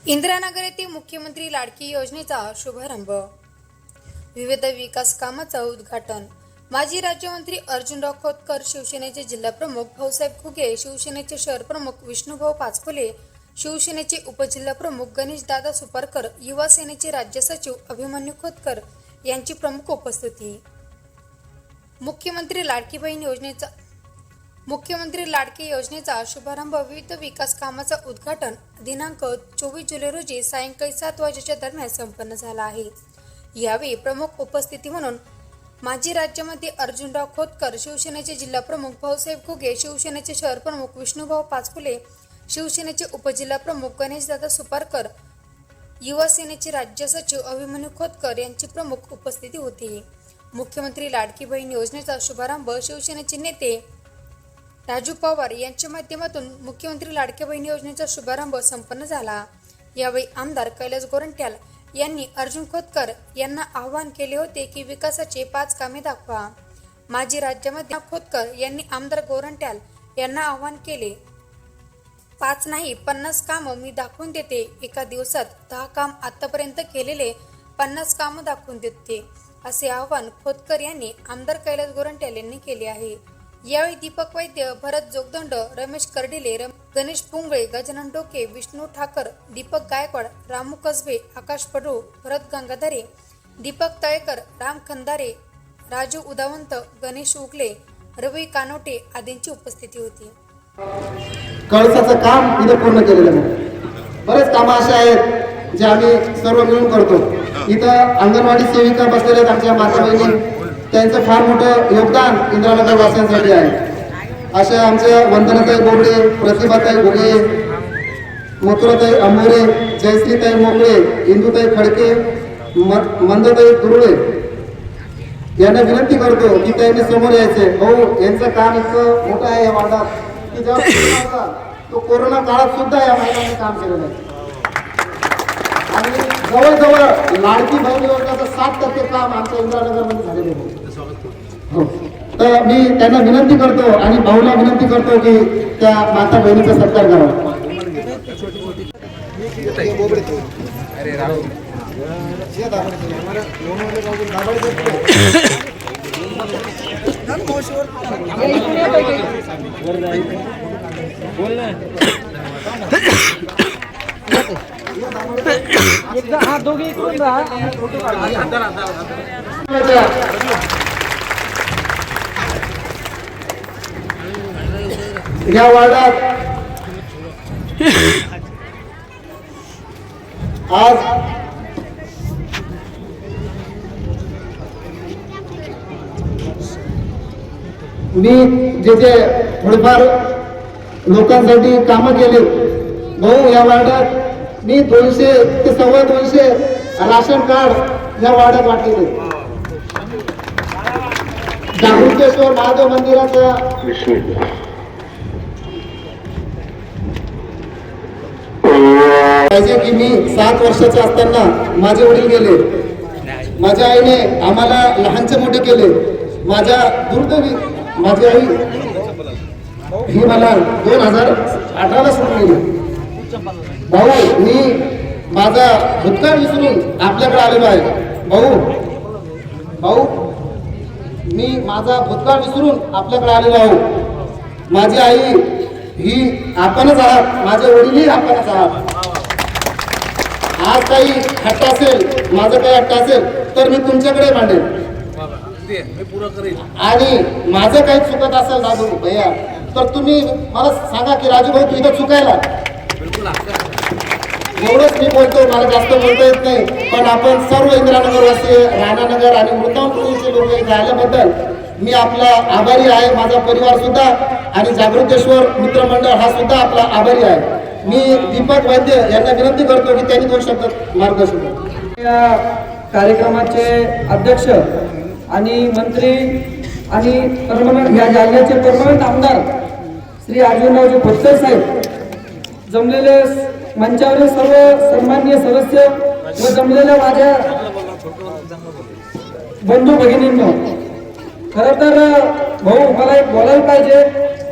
इंदिरानगर येथे मुख्यमंत्री लाडकी योजनेचा शुभारंभ, विविध विकास कामाचं उद्घाटन। माजी राज्यमंत्री अर्जुनराव खोतकर, शिवसेनेचे जिल्हाप्रमुख भाऊसाहेब घुगे, शिवसेनेचे शहर प्रमुख विष्णुभाऊ पाचपुले, शिवसेनेचे उपजिल्हाप्रमुख गणेशदादा सुपारकर, युवा सेनेचे राज्य सचिव अभिमन्यू खोतकर यांची प्रमुख उपस्थिती। मुख्यमंत्री लाडकी योजनेचा शुभारंभ, विविध विकास कामाचा उद्घाटन दिनांक 24 जुलै रोजी सायंकाळी 7 वाजेच्या दरम्यान संपन्न झाला आहे। यावेळी प्रमुख उपस्थिती म्हणून माजी राज्यमंत्री अर्जुनराव खोतकर, शिवसेनेचे जिल्हाप्रमुख भाऊसाहेब घुगे, शिवसेनेचे शहर प्रमुख विष्णुभाऊ पाचपुले, शिवसेनेचे उपजिल्हाप्रमुख गणेशदादा सुपारकर, युवा सेनेचे राज्य सचिव अभिमन्यू खोतकर यांची प्रमुख उपस्थिती होती। मुख्यमंत्री लाडकी बहीण योजनेचा शुभारंभ शिवसेनेचे नेते राजू पवार यांच्या माध्यमातून मुख्यमंत्री लाडकी बहीण योजनेचा शुभारंभ संपन्न झाला। यावेळी आमदार कैलास गोरंट्याल यांनी अर्जुन खोतकर यांना आवाहन केले होते की विकासाचे 5 कामे दाखवा। माजी राज्यमंत्री खोतकर यांनी आमदार गोरंट्याल यांना आवाहन केले, 5 नाही 50 काम मी दाखवून देते, एका दिवसात 10 काम आतापर्यंत केलेले 50 काम दाखवून देते, असे आवाहन खोतकर यांनी आमदार कैलास गोरंट्याल यांनी केले आहे। यावेळी दीपक वैद्य, भरत जोगदंड, रमेश कर्डिले, गणेश पुंगळे, गजानन डोके, विष्णू ठाकर, दीपक गायकवाड, रामू कसबे, आकाश पडू, भरत गंगाधरे, दीपक तळेकर, राम खंदारे, राजू उदावंत, गणेश उगले, रवी कानोटे आदींची उपस्थिती होती। कळसाचं काम इथे पूर्ण केलेलं आहे। बरेच कामं असे आहेत जे आम्ही सर्व मिळून करतो। इथं अंगणवाडी सेविका बसलेल्या आहेत आमच्या माता बहिणी, त्यांचं फार मोठं योगदान इंदिरानगर वासियांसाठी आहे। अशा आमच्या वंदनाताई बोबडे, प्रतिभाताई घुगे, मथुराताई अंबोरे, जयश्रीताई मोकळे, इंदुताई खडके, मंदताई दुर्ळे यांना विनंती करतो की त्यांनी समोर यायचे। भाऊ, यांचं काम इतकं मोठं आहे या वार्डात की जेव्हा तो कोरोना काळात सुद्धा या महिलांनी काम केलेलं आहे आणि जवळजवळ लाडकी बहीण योजनेचं 7% काम आमच्या इंदिरानगरमध्ये झालेलं आहे। तर मी त्यांना विनंती करतो आणि भाऊला विनंती करतो की त्या माता बहिणीचा सत्कार करावा। या वार्डात आज मी जे थोडेफार लोकांसाठी कामं केली, भाऊ या वार्डात मी 200 ते 250 राशन कार्ड या वार्डात वाटलेले। जागृतेश्वर महादेव मंदिराचा की मी 7 वर्षाचे असताना माझे वडील गेले, माझ्या आईने आम्हाला लहानचे मोठे केले। माझ्या दुर्दैवी माझी आई ही मला 2018ला सोडून गेली। भाऊ, मी माझा भूतकाळ विसरून आपल्याकडे आलेलो आहे। भाऊ मी माझा भूतकाळ विसरून आपल्याकडे आलेलो आहोत। माझी आई ही आपणच आहात, माझे वडीलही आपणच आहात। आज काही हट्ट असेल, माझं काही हट्ट असेल तर मी तुमच्याकडे मांडेल आणि माझं काही चुकत असेल राजू भैया तर तुम्ही मला सांगा की राजू भाऊ तू इथं चुकायला। एवढंच मी बोलतो, मला जास्त बोलता येत नाही, पण आपण सर्व इंदिरानगरवासी, राणानगर आणि मृतांचे लोक इथे आल्याबद्दल मी आपला आभारी आहे। माझा परिवार सुद्धा आणि जागृतेश्वर मित्रमंडळ हा सुद्धा आपला आभारी आहे। मी दीपक वैद्य यांना विनंती करतो की त्यांनी 2 शब्द मार्गदर्शन करावे। या कार्यक्रमाचे अध्यक्ष आणि मंत्री आणि या जालन्याचे परमनंट आमदार श्री अर्जुनरावजी खोतकर साहेब, जमलेले मंचावरील सर्व सन्माननीय सदस्य व जमलेल्या माझ्या बंधू भगिनींनो, खरं तर भाऊ मला एक बोलायला पाहिजे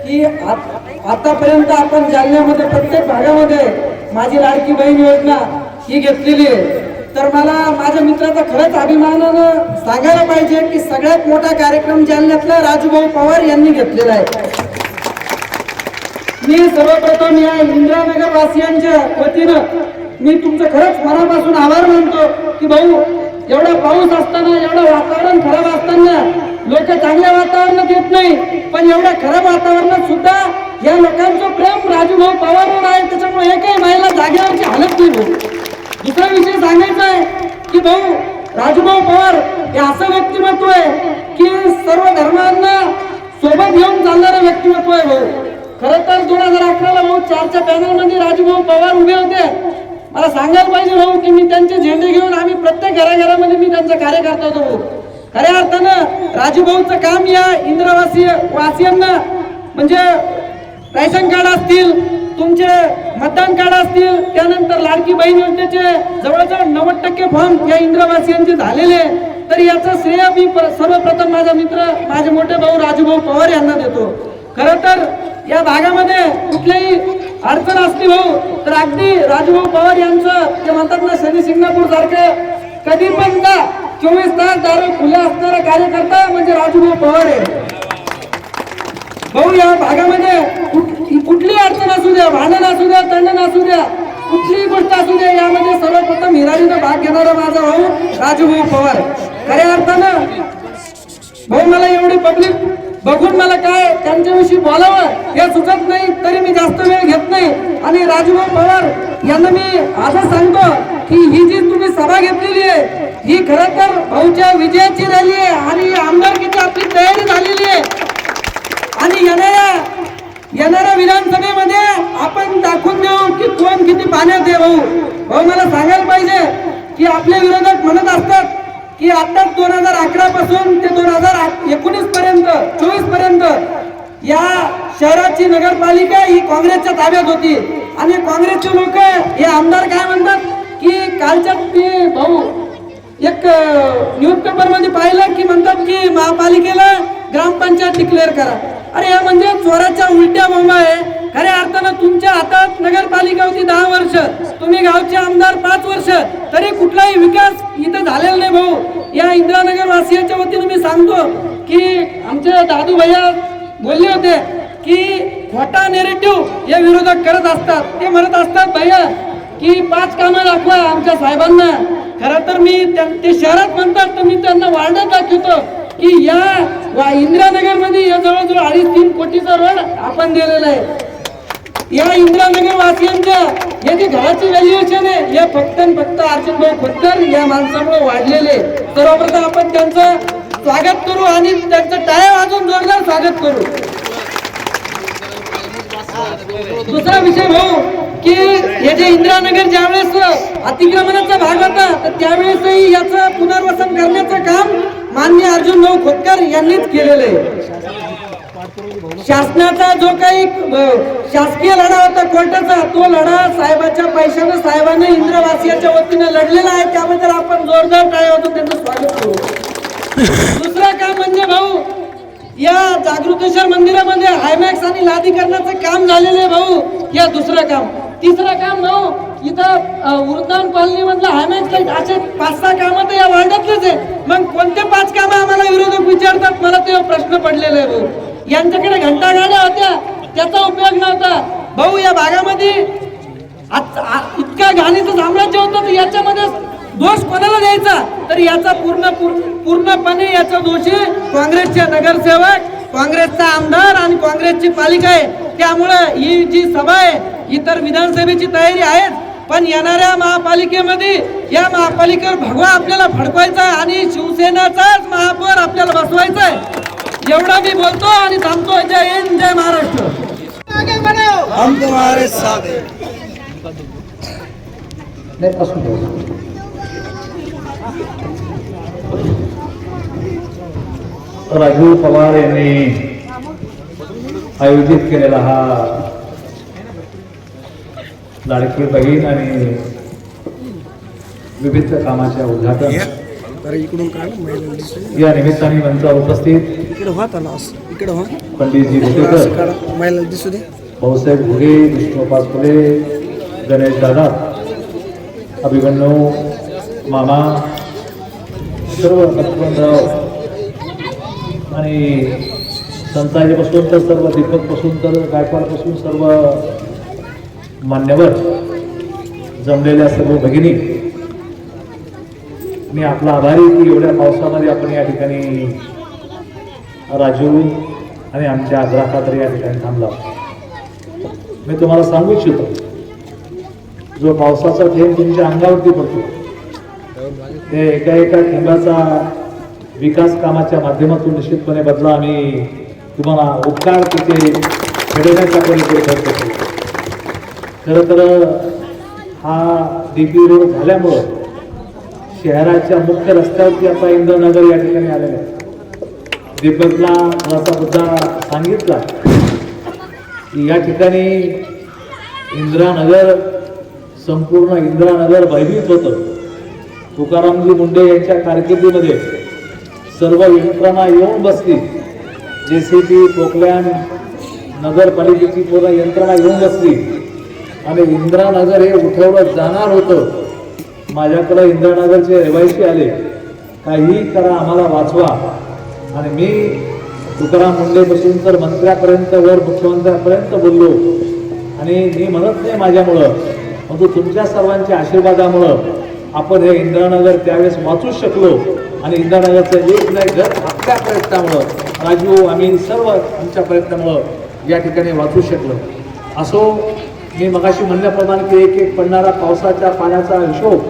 की आतापर्यंत आपण जालन्यामध्ये प्रत्येक भागामध्ये माझी लाडकी बहीण योजना ही घेतलेली आहे. तर मला माझ्या मित्राचा खरंच अभिमानानं सांगायला पाहिजे की सगळ्यात मोठा कार्यक्रम जालन्यातला राजूभाऊ पवार यांनी घेतलेला आहे. मी सर्वप्रथम या इंदिरानगर वासियांच्या वतीनं मी तुमचं खरंच मनापासून आभार मानतो की भाऊ, एवढा पाऊस असताना, एवढं वातावरण खराब असताना लोक चांगल्या वातावरणात येत नाही, पण एवढ्या खराब वातावरणात सुद्धा या लोकांचं प्रेम राजूभाऊ पवारवर आहे. त्याच्यामुळे एकही महिला जागेवरची हालत नाही भाऊ. दुसरा विषय सांगायचा आहे की भाऊ, राजूभाऊ पवार हे असं व्यक्तिमत्व आहे की सर्व धर्मांना सोबत घेऊन चालणारं व्यक्तिमत्व आहे भाऊ. खरं तर 2011ला भाऊ 4च्या पॅनल मध्ये राजूभाऊ पवार उभे होते. मला सांगायला पाहिजे भाऊ की मी त्यांचे झेंडे घेऊन आम्ही प्रत्येक घराघरामध्ये मी त्यांचा कार्यकर्ता होतो भाऊ. खऱ्या अर्थानं राजूभाऊचं काम या वासियांना म्हणजे राशन कार्ड असतील, तुमचे मतदान कार्ड असतील, त्यानंतर लाडकी बहीण योजनेचे जवळजवळ 90% फॉर्म या इंद्रवासियांचे झालेले. तर याचं श्रेय मी सर्वप्रथम माझा मित्र, माझे मोठे भाऊ राजूभाऊ पवार यांना देतो. खरं तर या भागामध्ये कुठलीही अडचण असली भाऊ तर अगदी राजूभाऊ पवार यांचं ते म्हणतात ना, शनी शिंगणापूर सारखं कधी पण का 24 तास दारू खुले असणारा कार्यकर्ता म्हणजे राजूभाऊ पवार आहे भाऊ. या भागामध्ये कुठली अडचण असू द्या, भांडण असू द्या, तंडण असू द्या, कुठलीही गोष्ट असू द्या, यामध्ये सर्वप्रथम हिरारीनं भाग घेणारा माझा भाऊ राजूभाऊ पवार. खऱ्या अर्थानं भाऊ मला एवढी पब्लिक बघून मला काय त्यांच्याविषयी बोलावं हे सुचत नाही, तरी मी जास्त वेळ घेत नाही. आणि राजूभाऊ पवार यांना मी असं सांगतो की ही जी तुम्ही सभा घेतलेली आहे ही खरं तर भाऊच्या विजयाची रॅली आहे आणि आमदारकीची आपली तयारी झालेली आहे. आणि येणाऱ्या विधानसभेमध्ये आपण दाखवून देऊ की कोण किती पाण्यात आहे भाऊ. भाऊ मला सांगायला पाहिजे की आपले विरोधक म्हणत असतात की आता 2011 पासून ते 2019 पर्यंत 24 पर्यंत या शहराची नगरपालिका ही काँग्रेसच्या ताब्यात होती. आणि काँग्रेसचे लोक हे आमदार काय म्हणतात की कालच्या मी भाऊ एक न्यूजपेपर मध्ये पाहिलं की म्हणतात की महापालिकेला ग्रामपंचायत डिक्लेअर करा. अरे या म्हणजे चोराच्या उलट्या बोंबा आहे. खऱ्या अर्थानं तुमच्या हातात नगरपालिका होती 10 वर्ष, तुम्ही गावचे आमदार 5 वर्ष, तरी कुठलाही विकास इथं झालेला नाही भाऊ. या इंदिरानगर वासियांच्या वतीने मी सांगतो की आमचे दादू भैया बोलले होते की खोटा नेरेटिव्ह या विरोधक करत असतात. ते म्हणत असतात भैया की 5 कामं दाखवा आमच्या साहेबांना. खरं तर मी ते शहरात म्हणतात तर मी त्यांना वार्डात दाखवतो की या इंदिरानगर मध्ये या जवळजवळ 2.5-3 कोटीचा रोड आपण दिलेला आहे. या इंदिरानगर वासियांच्या हे जे घराची व्हॅल्युएशन आहे हे फक्त अर्जुनभाऊ खोतकर या माणसामुळे वाढलेले. सर्वप्रथम आपण त्यांचं स्वागत करू आणि त्यांचं टाळ्या वाजवून जोरदार स्वागत करू. दुसरा विषय भाऊ की हे जे इंदिरानगर ज्यावेळेस अतिक्रमणाचा भाग होता तर त्यावेळेसही याचं पुनर्वसन करण्याचं काम माननीय अर्जुनभाऊ खोतकर यांनीच केलेलं आहे. शासनाचा जो काही शासकीय लढा होता कोर्टाचा, तो लढा साहेबाच्या पैशानं साहेबांनी इंद्रवासियाच्या वतीनं लढलेला आहे. त्याबद्दल आपण जोरदार टाळ्या वाजवून त्यांचं स्वागत करू. दुसरं काम म्हणजे भाऊ या जागृतेश्वर मंदिरामध्ये हायमॅक्स आणि लादीकरणाचं काम झालेलं आहे भाऊ. या दुसरं काम. तिसरं काम भाऊ इथं उर्दान कॉलनी मधलं हायमॅक्स असे 5-6 कामं तर या वार्डातलेच आहे. मग कोणते 5 कामं आम्हाला विरोधक विचारतात, मला ते प्रश्न पडलेले आहे भाऊ. यांच्याकडे घंटा गाड्या होत्या त्याचा उपयोग नव्हता भाऊ. या भागामध्ये इतका घाणीचं साम्राज्य होतं तर याच्यामध्ये दोष कोणाला द्यायचा तर याचा पूर्णपणे याचा दोषी काँग्रेसचे नगरसेवक, काँग्रेसचा आमदार आणि काँग्रेसची पालिका आहे. त्यामुळं ही जी सभा आहे ही तर विधानसभेची तयारी आहे, पण येणाऱ्या महापालिकेमध्ये या महापालिकेवर भगवा आपल्याला फडकवायचा आणि शिवसेनाचाच महापौर आपल्याला बसवायचा आहे. एवढा मी बोलतो आणि थांबतो. जय हिंद, जय महाराष्ट्र. हम तुम्हारे साथ हैं. राजू पवार यांनी आयोजित केलेला हा लाडकी बहीण आणि विविध कामाच्या उद्घाटन या निमित्ताने मंच उपस्थित पंडितजी भोटेकर, भाऊसाहेब घुगे, विष्णुपाल फुले, गणेश दादा, अभिमन्यू मामा, सर्व लक्ष्मणराव आणि संताजीपासून तर सर्व दीपकपासून तर गायकवाडपासून सर्व मान्यवर जमलेल्या सर्व भगिनी, मी आपला आभारी की एवढ्या पावसामध्ये आपण या ठिकाणी राजू आणि आमच्या आग्रहाखातर या ठिकाणी थांबला. मी तुम्हाला सांगू इच्छितो, जो पावसाचा थेंब तुमच्या अंगावरती पडतो ते एका एका थेंबाचा विकास कामाच्या माध्यमातून निश्चितपणे बदला आम्ही तुम्हाला उपकार तिथे घडवण्याचा प्रयत्न करतो. खरं तर हा DP रोड झाल्यामुळं शहराच्या मुख्य रस्त्यावरती आता इंद्रनगर या ठिकाणी आलेलं आहे. दीपकला थोडासा मुद्दा सांगितला की या ठिकाणी इंदिरानगर, संपूर्ण इंदिरानगर भयभीत होतं. तुकारामजी मुंडे यांच्या कारकिर्दीमध्ये सर्व यंत्रणा येऊन बसली. JCB, पोकलॅन, नगरपालिकेची पूर्ण यंत्रणा येऊन बसली आणि इंदिरानगर हे उठवलं जाणार होतं. माझ्याकडे इंदिरानगरचे रहिवासी आले, काही करा आम्हाला वाचवा. आणि मी तुकाराम मुंडेपासून तर मंत्र्यापर्यंत वर मुख्यमंत्र्यापर्यंत बोललो आणि मी म्हणत नाही माझ्यामुळं, परंतु तुमच्या सर्वांच्या आशीर्वादामुळं आपण हे इंदिरानगर त्यावेळेस वाचू शकलो. आणि इंदिरानगरचं एक नाही घर आपल्या प्रयत्नामुळं, राजू आम्ही सर्व आमच्या प्रयत्नामुळं या ठिकाणी वाचू शकलो. असो, मी मगाशी म्हणल्याप्रमाणे की एक एक पडणारा पावसाच्या पाण्याचा हिशोब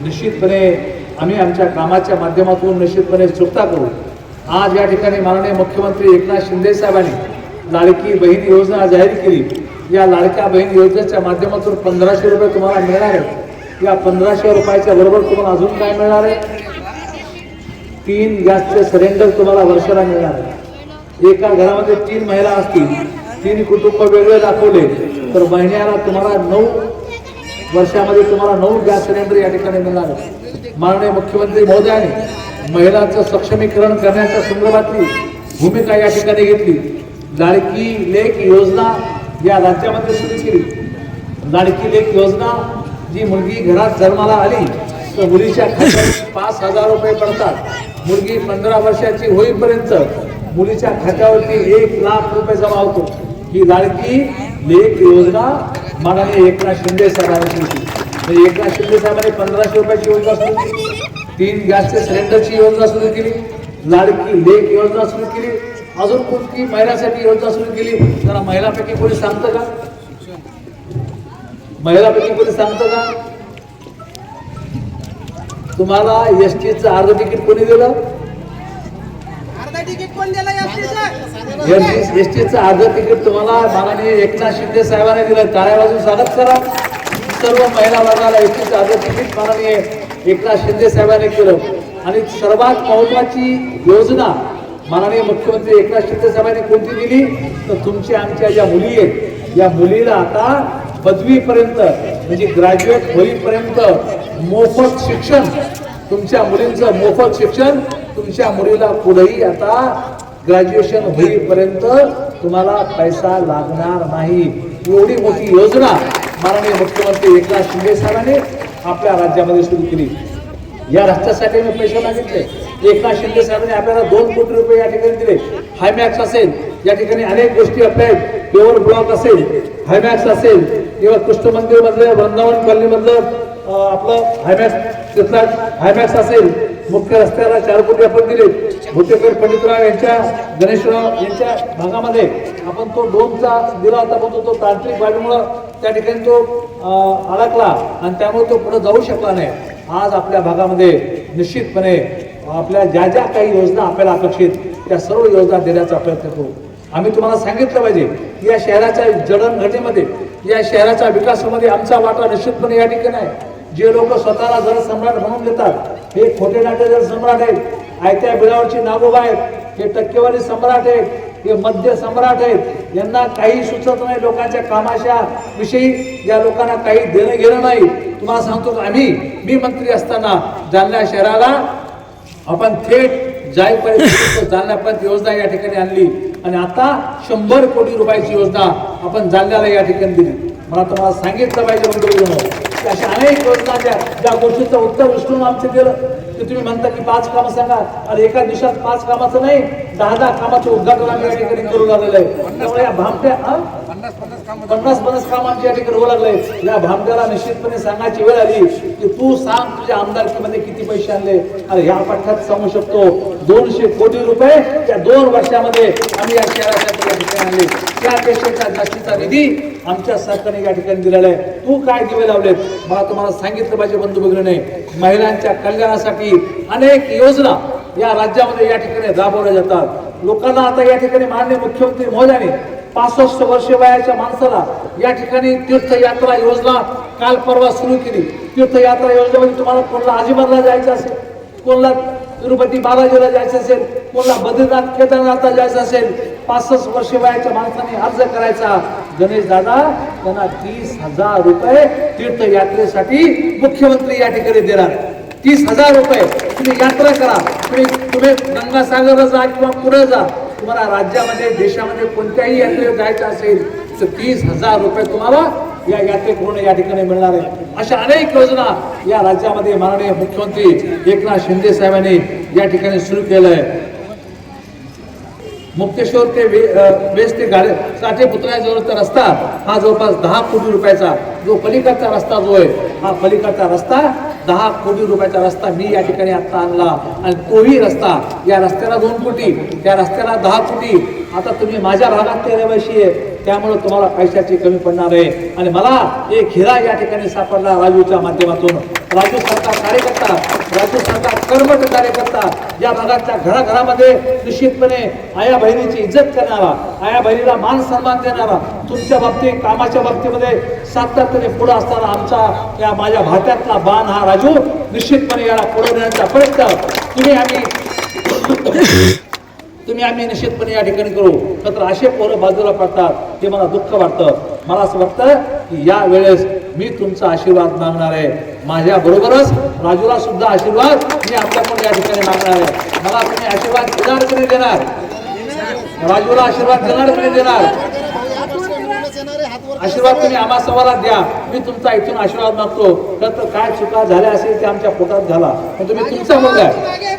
निश्चितपणे आम्ही आमच्या कामाच्या माध्यमातून निश्चितपणे चुकता करू. आज या ठिकाणी माननीय मुख्यमंत्री एकनाथ शिंदे साहेबांनी लाडकी बहीण योजना जाहीर केली. या लाडक्या बहीण योजनेच्या माध्यमातून 1500 रुपये तुम्हाला मिळणार आहेत. या 1500 रुपयाच्या बरोबर तुम्हाला अजून काय मिळणार आहे? 3 गॅसचे सिलेंडर तुम्हाला वर्षाला मिळणार आहे. एका घरामध्ये 3 महिला असतील, 3 कुटुंब वेगळे दाखवले तर महिन्याला तुम्हाला 9 वर्षामध्ये तुम्हाला 9 गॅस सिलेंडर या ठिकाणी मिळणार आहे. माननीय मुख्यमंत्री महोदयांनी महिलांचं सक्षमीकरण करण्याच्या संदर्भातली भूमिका या ठिकाणी घेतली. लाडकी लेक योजना या राज्यामध्ये सुरू केली. लाडकी लेक योजना, जी मुलगी घरात जन्माला आली तर मुलीच्या खात्यात 5,000 रुपये पडतात. मुलगी 15 वर्षाची होईपर्यंत मुलीच्या खात्यावरती 1 लाख रुपये जमा होतो. ही लाडकी लेक योजना माननीय एकनाथ शिंदे साहेबांनी सुरू केली. म्हणजे एकनाथ शिंदे साहेबांनी 1500 रुपयाची योजना सुरू केली, 3 गॅसचे सिलेंडरची योजना सुरू केली, लाडकी लेक योजना सुरू केली, अजून कोणती महिलांसाठी योजना सुरू केली. जरा महिलापैकी कोणी सांगतं का? महिलापैकी कोणी सांगतं का? तुम्हाला STचं अर्ध तिकीट कोणी दिलं? STचं अर्ध तिकीट तुम्हाला माननीय एकनाथ शिंदे साहेबांनी दिलं. टाळ्या वाजून स्वागत करा. सर्व महिला वर्गाला STचं अर्ध तिकीट माननीय एकनाथ शिंदे साहेबांनी केलं. आणि सर्वात महत्वाची योजना माननीय मुख्यमंत्री एकनाथ शिंदे साहेबांनी कोणती दिली तर तुमच्या आमच्या ज्या मुली आहेत या मुलीला आता पदवीपर्यंत म्हणजे ग्रॅज्युएट होईपर्यंत मोफत शिक्षण, तुमच्या मुलींचं मोफत शिक्षण, तुमच्या मुलीला पुढेही आता ग्रॅज्युएशन होईपर्यंत तुम्हाला पैसा लागणार नाही. एवढी मोठी योजना माननीय मुख्यमंत्री एकनाथ शिंदे साहेबांनी आपल्या राज्यामध्ये सुरू केली. या रस्त्यासाठी मी पैसे मागितले. एकनाथ शिंदे साहेबांनी आपल्याला 2 कोटी रुपये या ठिकाणी दिले. हायमॅक्स असेल, या ठिकाणी अनेक गोष्टी आपल्या आहेत. पेवर ब्लॉक असेल, हायमॅक्स असेल किंवा कृष्ण मंदिर मधलं, वृंदावन कॉलनी मधलं आपलं हायमॅक्स असेल. मुख्य रस्त्याला 4 कोटी आपण दिले. भुतेकर पंडितराव यांच्या, गणेशराव यांच्या भागामध्ये आपण तो डोमचा दिला होता, पण तो तांत्रिक बाबीमुळे त्या ठिकाणी तो अडकला आणि त्यामुळे तो पुढे जाऊ शकला नाही. आज आपल्या भागामध्ये निश्चितपणे आपल्या ज्या ज्या काही योजना आपल्याला अपेक्षित त्या सर्व योजना देण्याचा प्रयत्न करू. आम्ही तुम्हाला सांगितलं पाहिजे या शहराच्या जडणघडणीमध्ये, या शहराच्या विकासामध्ये आमचा वाटा निश्चितपणे या ठिकाणी आहे. जे लोक स्वतःला जल सम्राट म्हणून देतात हे खोटे नाटे जल सम्राट आहेत. आयत्या बिलावरची नागोबा आहेत, हे टक्केवारी सम्राट आहेत, हे मध्य सम्राट आहेत. यांना काही सुचत नाही लोकांच्या कामाच्या विषयी. या लोकांना काही देणं घेणं नाही. तुम्हाला सांगतो मी मंत्री असताना जालना शहराला आपण थेट जाईपर्यंत जालन्यापर्यंत योजना या ठिकाणी आणली आणि आता 100 कोटी रुपयाची योजना आपण जालन्याला या ठिकाणी दिली. मला तुम्हाला सांगितलं पाहिजे बंधू की अशा अनेक योजना ज्या गोष्टीचं उत्तर विष्णून आमचं दिलं की तुम्ही म्हणता की 5 कामं सांगा आणि एका दिवसात 5 कामाचं नाही 10 कामाचं उद्घाटन आम्ही या ठिकाणी करू लागलेलं आहे. त्यामुळे या भामट्या 50 कामांची या ठिकाणी होऊ लागलंय. या भामट्याला निश्चितपणे सांगायची वेळ आली की तू सांग तुझ्या आमदारकीमध्ये किती पैसे आणले. अरे ह्या पाठ्यात सांगू शकतो 200 कोटी रुपये त्या 2 वर्षामध्ये आम्ही या शहरासाठी या ठिकाणी आणले. त्यापेक्षा जास्तीचा निधी आमच्या सरकारने या ठिकाणी दिलेला आहे. तू काय दिवे लावलेत मला तुम्हाला सांगितलं पाहिजे बंधू भगिनीने. महिलांच्या कल्याणासाठी अनेक योजना या राज्यामध्ये या ठिकाणी राबवल्या जातात. लोकांना आता या ठिकाणी माननीय मुख्यमंत्री महोदयांनी 65 वर्ष वयाच्या माणसाला या ठिकाणी तीर्थयात्रा योजना काल परवा सुरू केली. तीर्थयात्रा योजनेमध्ये तुम्हाला कोणाला अजिबातला जायचं असेल, कोणाला तिरुपती बालाजीला जायचं असेल, कोणाला बद्रीनाथ केदारनाथला जायचं असेल, 65 वर्ष वयाच्या माणसाने अर्ज करायचा. गणेश दादा त्यांना 30,000 रुपये तीर्थयात्रेसाठी मुख्यमंत्री या ठिकाणी देणार. 30,000 रुपये तुम्ही यात्रा करा. तुम्ही गंगासागरला जा किंवा पुढे जा. तुम्हाला राज्यामध्ये देशामध्ये कोणत्याही यात्रेला जायचं असेल तर 30,000 रुपये तुम्हाला या यात्रेकडून या ठिकाणी मिळणार आहे. अशा अनेक योजना या राज्यामध्ये माननीय मुख्यमंत्री एकनाथ शिंदे साहेबांनी या ठिकाणी सुरू केलं आहे. मुक्तेश्वर ते वेस ते साठे पुतळ्याजवळचा रस्ता हा जवळपास 10 कोटी रुपयाचा जो पलीकडचा रस्ता जो आहे हा पलीकडचा रस्ता 10 कोटी रुपयाचा रस्ता मी या ठिकाणी आता आणला. आणि तोही रस्ता या रस्त्याला 2 कोटी त्या रस्त्याला 10 कोटी. आता तुम्ही माझ्या भागात ते रहिवासी आहे त्यामुळे तुम्हाला पैशाची कमी पडणार आहे. आणि मला एक हिरा या ठिकाणी सापडला राजूच्या माध्यमातून. राजू सारखा कार्यकर्ता, राजू सारखा कर्मठ कार्यकर्ता या भागातल्या घराघरामध्ये निश्चितपणे आया बहिणीची इज्जत करणारा, आया बहिणीला मान सन्मान देणारा, तुमच्या बाबतीत कामाच्या बाबतीमध्ये सातत्याने पुढे असताना आमचा या माझ्या भात्यातला बाण हा राजू निश्चितपणे याला पुढे नेण्याचा प्रयत्न तुम्ही आम्ही निश्चितपणे या ठिकाणी करू. तर असे पोरं बाजूला पडतात हे मला दुःख वाटतं. मला असं वाटतं की या वेळेस मी तुमचा आशीर्वाद मागणार आहे. माझ्या बरोबरच राजूला सुद्धा आशीर्वाद मी आपल्याकडून या ठिकाणी मागणार आहे. मला तुम्ही आशीर्वाद देणार की नाही देणार? राजूला आशीर्वाद देणार की नाही देणार? आशीर्वाद तुम्ही आम्हा सवालात द्या. मी तुमचा इथून आशीर्वाद मागतो. तर काय चुका झाल्या असेल ते आमच्या पोटात झाला पण तुम्ही तुमचा मुलगा आहे,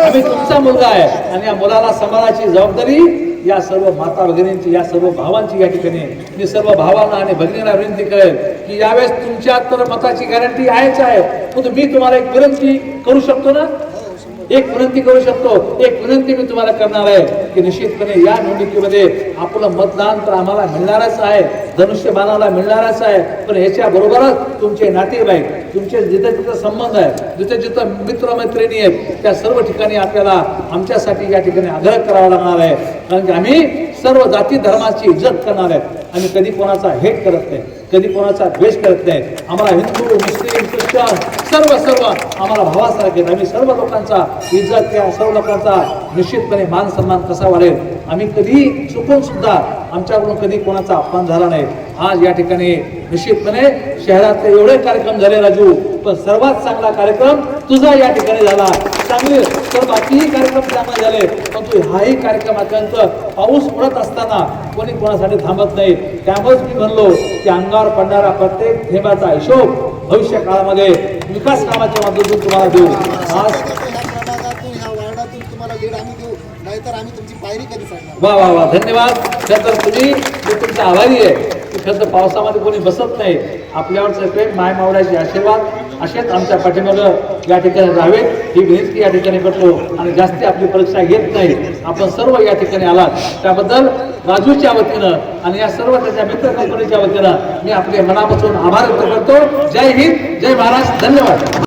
आम्ही तुमचा मुलगा आहे आणि या मुलाला सांभाळायची जबाबदारी या सर्व माता भगिनींची, या सर्व भावांची या ठिकाणी मी सर्व भावांना आणि भगिनींना विनंती करेल की यावेळेस तुमच्या तर मताची गॅरंटी आहेच आहे. पण मी तुम्हाला एक विनंती करू शकतो ना, एक विनंती करू शकतो. एक विनंती मी तुम्हाला करणार आहे की निश्चितपणे या निवडणुकीमध्ये आपलं मतदान तर आम्हाला मिळणारच आहे, धनुष्यबाणाला मिळणारच आहे. पण याच्या बरोबरच तुमचे नातेवाईक, तुमचे जिथे जिथे संबंध आहे, जिथे जिथं मित्रमैत्रिणी आहेत त्या सर्व ठिकाणी आपल्याला आमच्यासाठी या ठिकाणी आग्रह करावा लागणार आहे. कारण की आम्ही सर्व जाती धर्माची इज्जत करणार आहेत. आम्ही कधी कोणाचा हेट करत नाही, कधी कोणाचा द्वेष करत नाही. आम्हाला हिंदू, मुस्लिम, ख्रिश्चन सर्व आम्हाला भावासारखे. आम्ही सर्व लोकांचा इज्जत, त्या सर्व लोकांचा निश्चितपणे मान सन्मान कसा वाढेल. आम्ही कधी चुकून सुद्धा आमच्याकडून कधी कोणाचा अपमान झाला नाही. आज या ठिकाणी निश्चितपणे शहरातले एवढे कार्यक्रम झाले राजू, पण सर्वात चांगला कार्यक्रम तुझा या ठिकाणी झाला. चांगले तर बाकीही कार्यक्रम चांगले झाले पण तू हाही कार्यक्रम अत्यंत पाऊस पडत असताना कोणी कोणासाठी थांबत नाही. त्यामुळेच मी म्हणलो की अंगावर पडणारा प्रत्येक थेंबाचा हिशोब भविष्य काळामध्ये विकास कामाच्या माध्यमातून तुम्हाला देऊ. आज वा वा वा, धन्यवाद. खरं तुम्ही तुमचा आभारी आहे की खरं पावसामध्ये कोणी बसत नाही. आपल्यावरचं प्रेम, माय मावळ्याचे आशीर्वाद असेच आमच्या पाठीमागं या ठिकाणी राहावेत ही विनंती या ठिकाणी करतो. आणि जास्ती आपली परीक्षा घेत नाही. आपण सर्व या ठिकाणी आलात त्याबद्दल राजूच्या वतीनं आणि या सर्व त्याच्या मित्र कंपनीच्या वतीनं मी आपले मनापासून आभार व्यक्त करतो. जय हिंद, जय महाराष्ट्र, धन्यवाद.